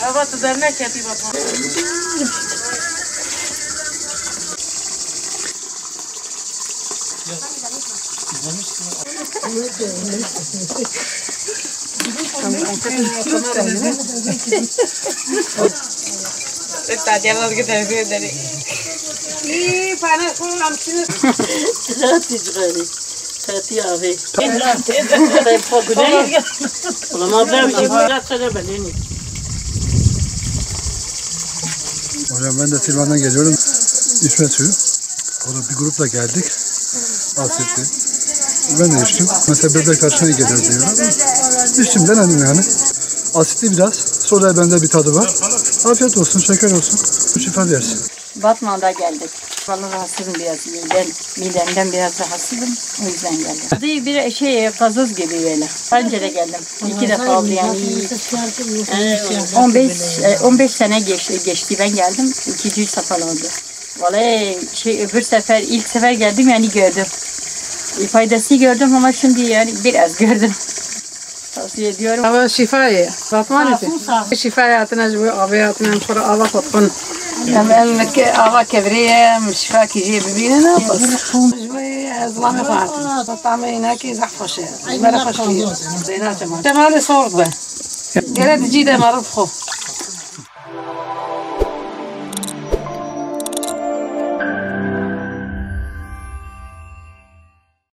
Evet, üzerine keti bakma. Tadiyalar gider böyle. İyi, bana kullanmışsınız. Tati cigari. Tati abi. Ben pogune. Ulan ablam bir biraz sana belini. Hocam ben de Silvan'dan geliyorum. İçme suyu. Orada bir grupla geldik. Asitli. Ben de içtim. Mesela bebek taşına iyi gelir diyorlar. İçtim, denedim yani. Asitli biraz. Sodaya benzer bir tadı var. Afiyet olsun, şeker olsun. Şifa versin. Batman'da geldik. Vallahi rahatsızım biraz. Midemden biraz rahatsızım. O yüzden geldim. Bir gazoz gibi böyle. Önce de geldim. 2 defa oldu yani. 15 sene geçti ben geldim. 2. sefer oldu. Vallahi öbür sefer, ilk sefer geldim yani gördüm. Faydası gördüm ama şimdi yani biraz gördüm. Tavsiye ediyorum. Ama şifayı. Batman için. Şifayı atına bu abi atına sonra ava kotkun. Yani ava kebriye şifa kiji bibine ne bas. Zlame fatih. Tamam inaki zahfoşe. Mera hoşki. Zeyna tamam. Temale sordu be. Gele dici de maruf xo.